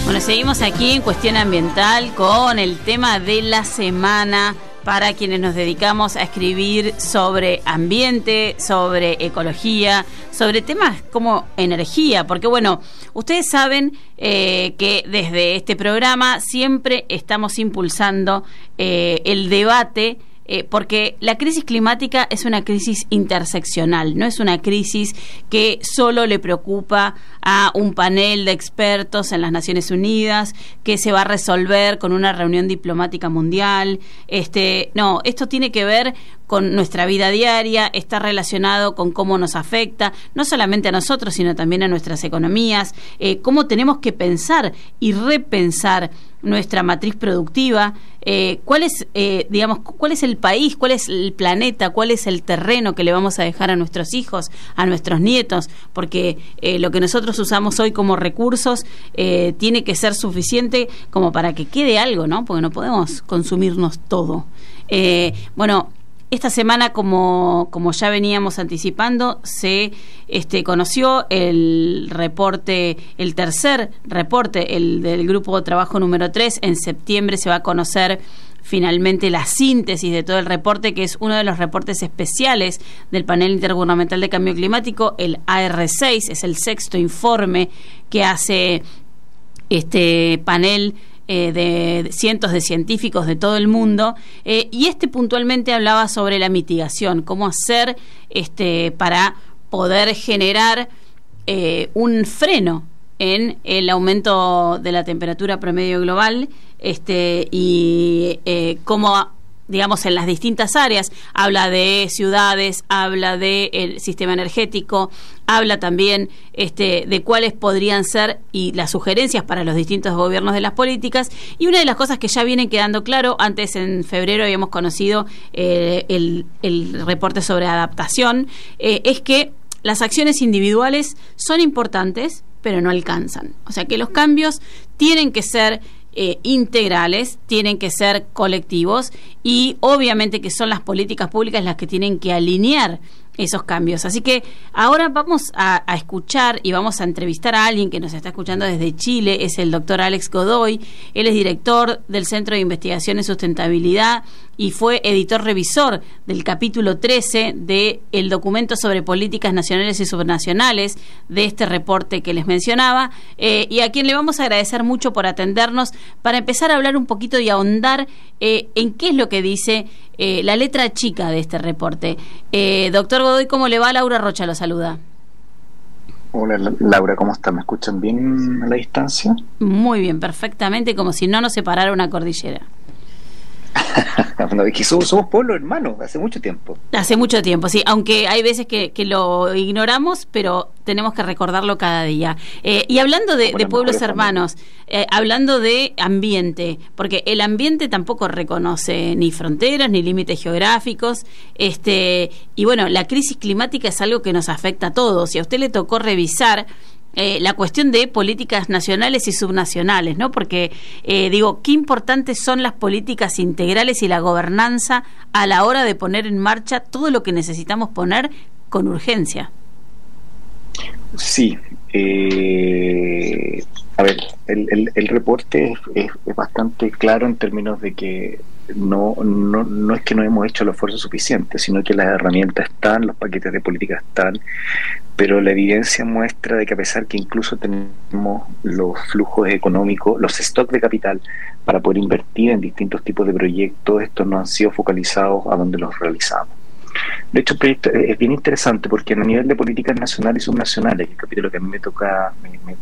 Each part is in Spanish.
Bueno, seguimos aquí en Cuestión Ambiental con el tema de la semana para quienes nos dedicamos a escribir sobre ambiente, sobre ecología, sobre temas como energía, porque bueno, ustedes saben que desde este programa siempre estamos impulsando el debate, porque la crisis climática es una crisis interseccional, no es una crisis que solo le preocupa a un panel de expertos en las Naciones Unidas, que se va a resolver con una reunión diplomática mundial. No, esto tiene que ver con nuestra vida diaria, está relacionado con cómo nos afecta, no solamente a nosotros, sino también a nuestras economías, cómo tenemos que pensar y repensar nuestra matriz productiva, cuál es el país, cuál es el planeta, cuál es el terreno que le vamos a dejar a nuestros hijos, a nuestros nietos, porque lo que nosotros usamos hoy como recursos tiene que ser suficiente como para que quede algo, ¿no? Porque no podemos consumirnos todo. Bueno, esta semana, como ya veníamos anticipando, se conoció el reporte, el tercer reporte, el del Grupo de Trabajo número 3. En septiembre se va a conocer finalmente la síntesis de todo el reporte, que es uno de los reportes especiales del Panel Intergubernamental de Cambio Climático, el AR6, es el sexto informe que hace este panel de cientos de científicos de todo el mundo, y puntualmente hablaba sobre la mitigación, cómo hacer para poder generar un freno en el aumento de la temperatura promedio global, y cómo, digamos, en las distintas áreas, habla de ciudades, habla del sistema energético, habla también de cuáles podrían ser y las sugerencias para los distintos gobiernos de las políticas. Y una de las cosas que ya vienen quedando claro, antes en febrero habíamos conocido el reporte sobre adaptación, es que las acciones individuales son importantes, pero no alcanzan. O sea que los cambios tienen que ser integrales, tienen que ser colectivos, y obviamente que son las políticas públicas las que tienen que alinear esos cambios. Así que ahora vamos a escuchar y vamos a entrevistar a alguien que nos está escuchando desde Chile. Es el doctor Alex Godoy. Él es director del Centro de Investigación en Sustentabilidad y fue editor revisor del capítulo 13 del documento sobre políticas nacionales y subnacionales de este reporte que les mencionaba, y a quien le vamos a agradecer mucho por atendernos para empezar a hablar un poquito y ahondar en qué es lo que dice la letra chica de este reporte. Doctor Godoy, ¿cómo le va? Laura Rocha lo saluda. Hola Laura, ¿cómo está? ¿Me escuchan bien a la distancia? Muy bien, perfectamente, como si no nos separara una cordillera. No, es que somos pueblos hermanos, hace mucho tiempo. Hace mucho tiempo, sí, aunque hay veces que lo ignoramos, pero tenemos que recordarlo cada día. Y hablando de pueblos hermanos, hablando de ambiente, porque el ambiente tampoco reconoce ni fronteras ni límites geográficos, y bueno, la crisis climática es algo que nos afecta a todos, y a usted le tocó revisar la cuestión de políticas nacionales y subnacionales, ¿no? Porque, qué importantes son las políticas integrales y la gobernanza a la hora de poner en marcha todo lo que necesitamos poner con urgencia. Sí. A ver, el reporte es bastante claro en términos de que no es que no hemos hecho el esfuerzo suficiente, sino que las herramientas están, los paquetes de política están, pero la evidencia muestra de que a pesar que incluso tenemos los flujos económicos, los stocks de capital para poder invertir en distintos tipos de proyectos, estos no han sido focalizados a donde los realizamos. De hecho, el proyecto es bien interesante porque a nivel de políticas nacionales y subnacionales, el capítulo que a mí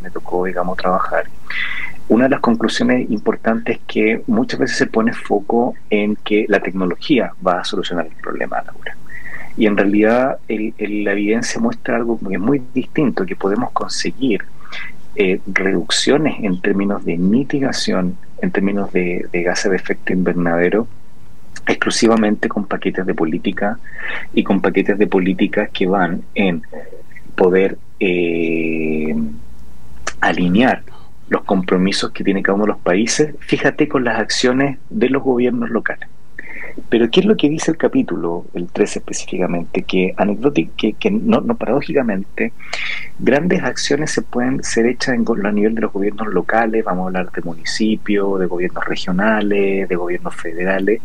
me tocó, digamos, trabajar, una de las conclusiones importantes es que muchas veces se pone foco en que la tecnología va a solucionar el problema, Laura. Y en realidad la evidencia muestra algo que es muy distinto, que podemos conseguir reducciones en términos de mitigación, en términos de gases de efecto invernadero, exclusivamente con paquetes de política y con paquetes de políticas que van en poder alinear los compromisos que tiene cada uno de los países, fíjate, con las acciones de los gobiernos locales. Pero ¿qué es lo que dice el capítulo, el 13 específicamente? Que no paradójicamente, grandes acciones se pueden ser hechas a nivel de los gobiernos locales, vamos a hablar de municipios, de gobiernos regionales, de gobiernos federales,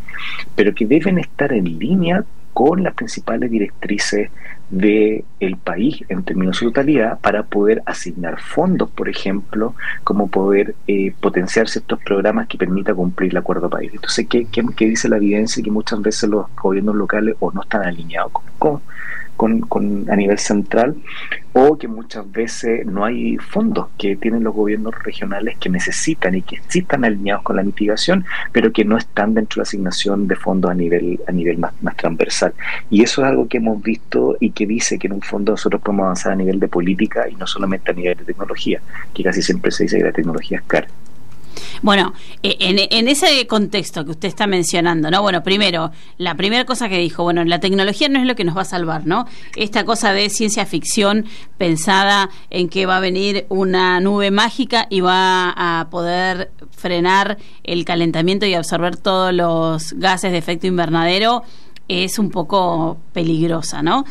pero que deben estar en línea con las principales directrices del país en términos de su totalidad para poder asignar fondos, por ejemplo, como poder potenciar ciertos programas que permita cumplir el acuerdo país. Entonces, ¿qué dice la evidencia? Que muchas veces los gobiernos locales o no están alineados a nivel central, o que muchas veces no hay fondos que tienen los gobiernos regionales que necesitan y que sí están alineados con la mitigación, pero que no están dentro de la asignación de fondos a nivel más transversal. Y eso es algo que hemos visto y que dice que en un fondo nosotros podemos avanzar a nivel de política y no solamente a nivel de tecnología, que casi siempre se dice que la tecnología es cara. Bueno, en ese contexto que usted está mencionando, ¿no? Bueno, primero, la primera cosa que dijo, bueno, la tecnología no es lo que nos va a salvar, ¿no? Esta cosa de ciencia ficción pensada en que va a venir una nube mágica y va a poder frenar el calentamiento y absorber todos los gases de efecto invernadero, es un poco peligrosa, ¿no?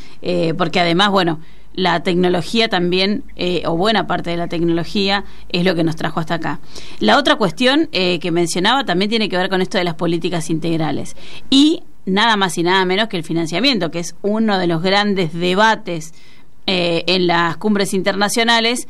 Porque además, bueno, la tecnología también, o buena parte de la tecnología, es lo que nos trajo hasta acá. La otra cuestión que mencionaba también tiene que ver con esto de las políticas integrales. Y nada más y nada menos que el financiamiento, que es uno de los grandes debates en las cumbres internacionales,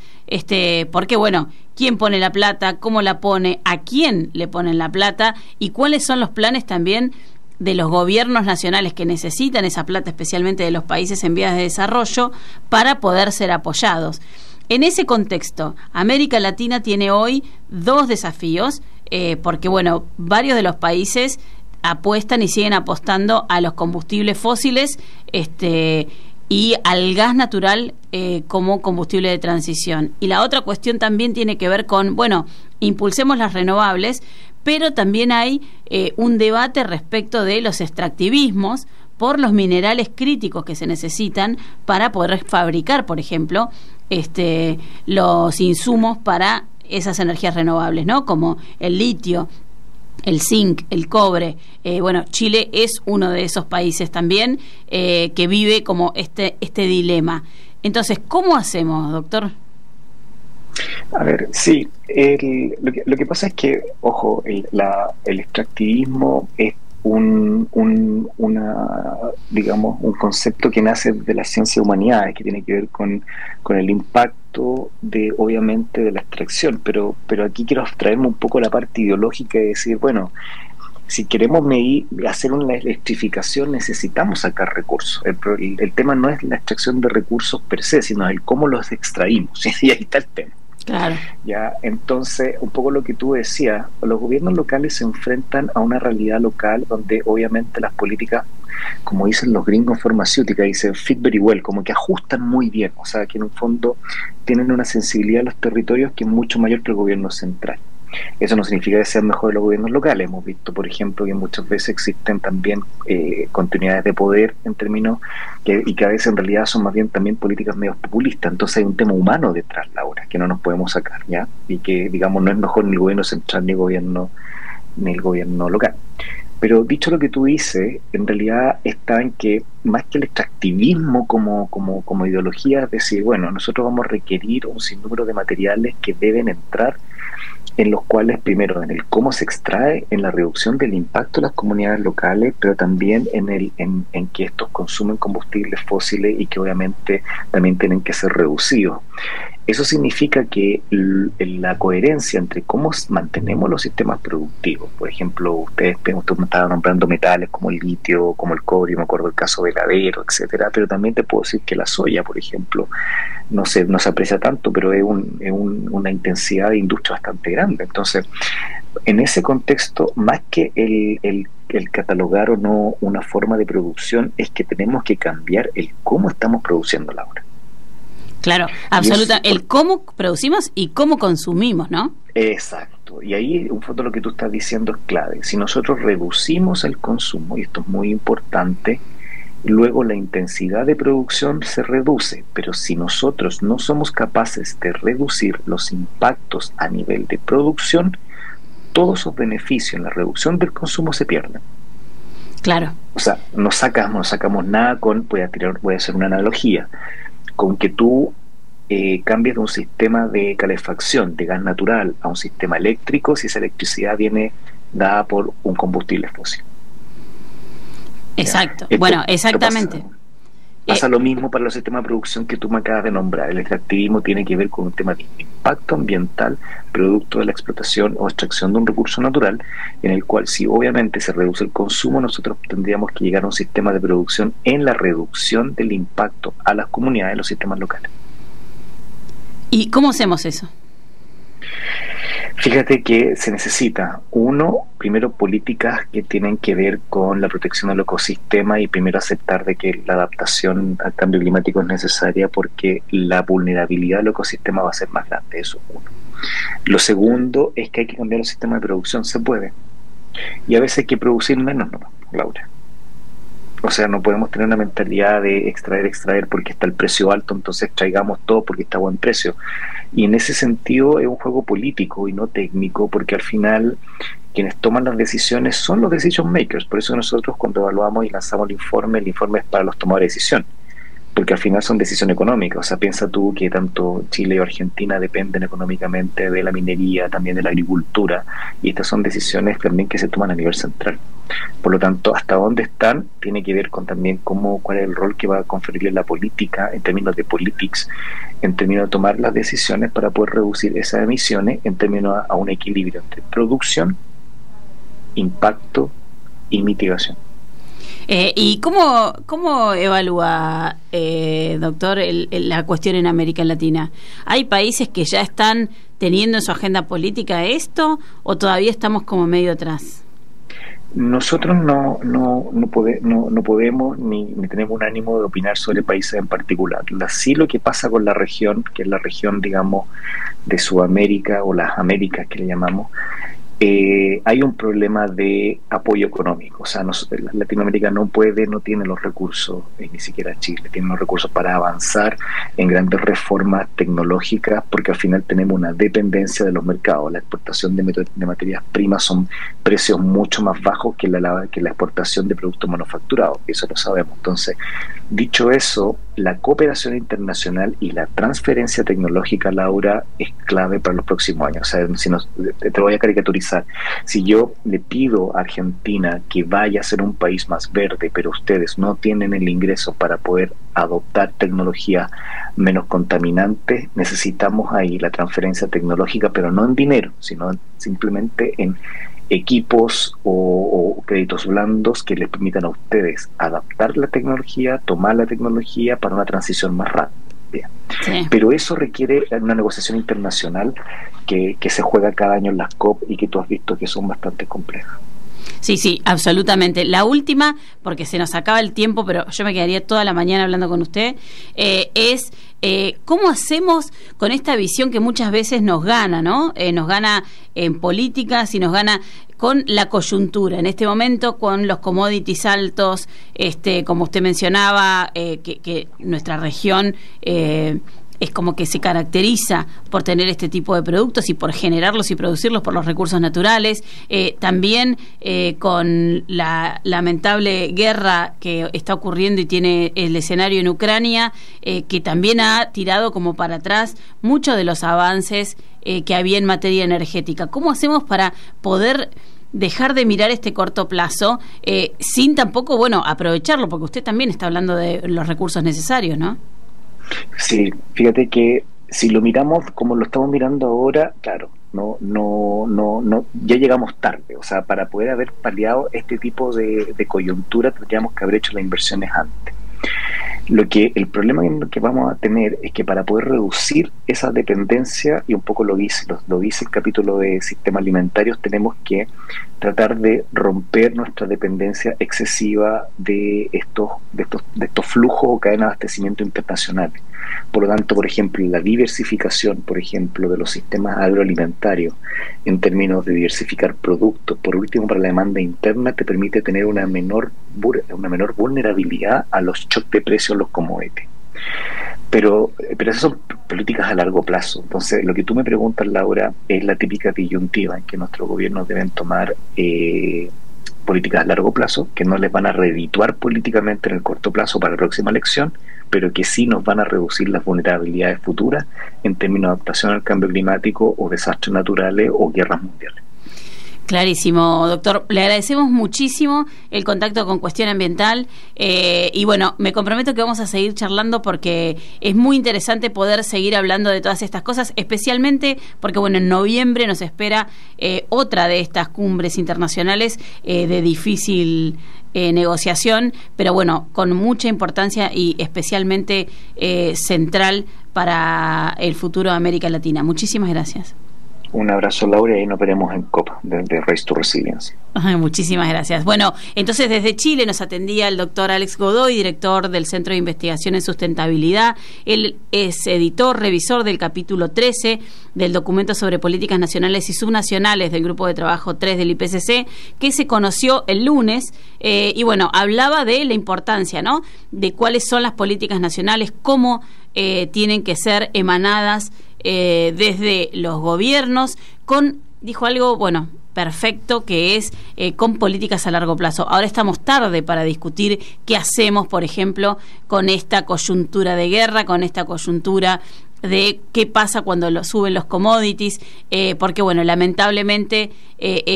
porque, bueno, ¿quién pone la plata? ¿Cómo la pone? ¿A quién le ponen la plata? ¿Y cuáles son los planes también de los gobiernos nacionales que necesitan esa plata, especialmente de los países en vías de desarrollo, para poder ser apoyados? En ese contexto, América Latina tiene hoy dos desafíos, porque, bueno, varios de los países apuestan y siguen apostando a los combustibles fósiles y al gas natural como combustible de transición. Y la otra cuestión también tiene que ver con, bueno, impulsemos las renovables, pero también hay un debate respecto de los extractivismos por los minerales críticos que se necesitan para poder fabricar, por ejemplo, los insumos para esas energías renovables, ¿no? Como el litio, el zinc, el cobre. Bueno, Chile es uno de esos países también que vive como este dilema. Entonces, ¿cómo hacemos, doctor? A ver, sí, lo que pasa es que, ojo, el extractivismo es digamos, un concepto que nace de las ciencias humanidades, que tiene que ver con el impacto obviamente, de la extracción, pero aquí quiero abstraerme un poco la parte ideológica y decir, bueno, si queremos hacer una electrificación, necesitamos sacar recursos. El tema no es la extracción de recursos per se, sino el cómo los extraímos, y ahí está el tema. Claro. Ya, entonces, un poco lo que tú decías, los gobiernos locales se enfrentan a una realidad local donde obviamente las políticas, como dicen los gringos farmacéuticas, dicen fit very well, como que ajustan muy bien, o sea, que en un fondo tienen una sensibilidad a los territorios que es mucho mayor que el gobierno central. Eso no significa que sean mejores los gobiernos locales. Hemos visto, por ejemplo, que muchas veces existen también continuidades de poder en términos y que a veces en realidad son más bien también políticas medio populistas. Entonces hay un tema humano detrás, Laura, que no nos podemos sacar, ¿ya? Y que, digamos, no es mejor ni el gobierno central ni el gobierno local. Pero dicho lo que tú dices, en realidad está en que más que el extractivismo como ideología, es decir, bueno, nosotros vamos a requerir un sinnúmero de materiales que deben entrar, en los cuales, primero, en el cómo se extrae, en la reducción del impacto de las comunidades locales, pero también en que estos consumen combustibles fósiles y que obviamente también tienen que ser reducidos. Eso significa que la coherencia entre cómo mantenemos los sistemas productivos, por ejemplo, usted me estaba nombrando metales como el litio, como el cobre, yo me acuerdo el caso del acero, etcétera, pero también te puedo decir que la soya, por ejemplo, no se aprecia tanto, pero es una intensidad de industria bastante grande. Entonces, en ese contexto, más que el catalogar o no una forma de producción, es que tenemos que cambiar el cómo estamos produciendo la obra. Claro, absolutamente. El cómo producimos y cómo consumimos, ¿no? Exacto. Y ahí, un fondo, lo que tú estás diciendo es clave. Si nosotros reducimos el consumo, y esto es muy importante, luego la intensidad de producción se reduce. Pero si nosotros no somos capaces de reducir los impactos a nivel de producción, todos esos beneficios en la reducción del consumo se pierden. Claro. O sea, no sacamos nada con, voy a hacer una analogía, con que tú cambies de un sistema de calefacción de gas natural a un sistema eléctrico si esa electricidad viene dada por un combustible fósil. Exacto. Bueno, exactamente. Pasa lo mismo para los sistemas de producción que tú me acabas de nombrar. El extractivismo tiene que ver con un tema de impacto ambiental producto de la explotación o extracción de un recurso natural, en el cual si obviamente se reduce el consumo, nosotros tendríamos que llegar a un sistema de producción en la reducción del impacto a las comunidades de los sistemas locales. ¿Y cómo hacemos eso? Fíjate que se necesita, primero políticas que tienen que ver con la protección del ecosistema y primero aceptar de que la adaptación al cambio climático es necesaria porque la vulnerabilidad del ecosistema va a ser más grande, eso es uno. Lo segundo es que hay que cambiar el sistema de producción, se puede. Y a veces hay que producir menos, ¿no, Laura? O sea, no podemos tener una mentalidad de extraer porque está el precio alto, entonces extraigamos todo porque está a buen precio. Y en ese sentido es un juego político y no técnico, porque al final quienes toman las decisiones son los decision makers. Por eso nosotros cuando evaluamos y lanzamos el informe es para los tomadores de decisión, porque al final son decisiones económicas. O sea, piensa tú que tanto Chile y Argentina dependen económicamente de la minería, también de la agricultura, y estas son decisiones también que se toman a nivel central. Por lo tanto, hasta dónde están tiene que ver con también cuál es el rol que va a conferirle la política en términos de politics, en términos de tomar las decisiones para poder reducir esas emisiones en términos a un equilibrio entre producción, impacto y mitigación. ¿Y cómo evalúa, doctor, la cuestión en América Latina? ¿Hay países que ya están teniendo en su agenda política esto o todavía estamos como medio atrás? Nosotros no podemos ni tenemos un ánimo de opinar sobre países en particular. Sí, lo que pasa con la región, que es la región, digamos, de Sudamérica o las Américas que le llamamos, hay un problema de apoyo económico. O sea, Latinoamérica no tiene los recursos, ni siquiera Chile tiene los recursos para avanzar en grandes reformas tecnológicas, porque al final tenemos una dependencia de los mercados. La exportación de materias primas son precios mucho más bajos que la exportación de productos manufacturados, eso lo sabemos. Entonces, dicho eso, la cooperación internacional y la transferencia tecnológica, Laura, es clave para los próximos años. O sea, te lo voy a caricaturizar. Si yo le pido a Argentina que vaya a ser un país más verde, pero ustedes no tienen el ingreso para poder adoptar tecnología menos contaminante, necesitamos ahí la transferencia tecnológica, pero no en dinero, sino simplemente en equipos o créditos blandos que les permitan a ustedes adaptar la tecnología, tomar la tecnología para una transición más rápida. Sí. Pero eso requiere una negociación internacional que se juega cada año en las COP y que tú has visto que son bastante complejas. Sí, absolutamente. La última, porque se nos acaba el tiempo, pero yo me quedaría toda la mañana hablando con usted, es cómo hacemos con esta visión que muchas veces nos gana, ¿no? Nos gana en políticas y nos gana con la coyuntura. En este momento, con los commodities altos, como usted mencionaba, que nuestra región es como que se caracteriza por tener este tipo de productos y por generarlos y producirlos por los recursos naturales. También con la lamentable guerra que está ocurriendo y tiene el escenario en Ucrania, que también ha tirado como para atrás muchos de los avances que había en materia energética. ¿Cómo hacemos para poder dejar de mirar este corto plazo sin tampoco, aprovecharlo? Porque usted también está hablando de los recursos necesarios, ¿no? Sí, fíjate que si lo miramos como lo estamos mirando ahora, claro, no, ya llegamos tarde. O sea, para poder haber paliado este tipo de coyuntura tendríamos que haber hecho las inversiones antes. El problema que vamos a tener es que para poder reducir esa dependencia, y un poco lo dice el capítulo de sistemas alimentarios, tenemos que tratar de romper nuestra dependencia excesiva de estos flujos o cadenas de abastecimiento internacionales. Por lo tanto, por ejemplo, la diversificación, por ejemplo, de los sistemas agroalimentarios en términos de diversificar productos, por último, para la demanda interna, te permite tener una menor vulnerabilidad a los shocks de precios en los commodities. Pero esas son políticas a largo plazo. Entonces, lo que tú me preguntas, Laura, es la típica disyuntiva en que nuestros gobiernos deben tomar políticas a largo plazo, que no les van a redituar políticamente en el corto plazo para la próxima elección, pero que sí nos van a reducir las vulnerabilidades futuras en términos de adaptación al cambio climático o desastres naturales o guerras mundiales. Clarísimo, doctor. Le agradecemos muchísimo el contacto con Cuestión Ambiental y bueno, me comprometo que vamos a seguir charlando porque es muy interesante poder seguir hablando de todas estas cosas, especialmente porque bueno, en noviembre nos espera otra de estas cumbres internacionales de difícil negociación, pero bueno, con mucha importancia y especialmente central para el futuro de América Latina. Muchísimas gracias. Un abrazo, Laura, y nos veremos en COP de Race to Resilience. Muchísimas gracias. Bueno, entonces desde Chile nos atendía el doctor Alex Godoy, director del Centro de Investigación en Sustentabilidad. Él es editor, revisor del capítulo 13 del documento sobre políticas nacionales y subnacionales del Grupo de Trabajo 3 del IPCC, que se conoció el lunes, y bueno, hablaba de la importancia, ¿no?, de cuáles son las políticas nacionales, cómo tienen que ser emanadas desde los gobiernos, dijo algo, bueno, perfecto, que es con políticas a largo plazo. Ahora estamos tarde para discutir qué hacemos, por ejemplo, con esta coyuntura de guerra, con esta coyuntura de qué pasa cuando suben los commodities, porque bueno, lamentablemente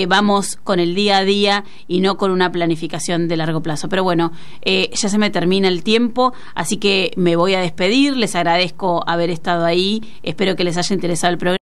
vamos con el día a día y no con una planificación de largo plazo. Pero bueno, ya se me termina el tiempo, así que me voy a despedir. Les agradezco haber estado ahí, espero que les haya interesado el programa.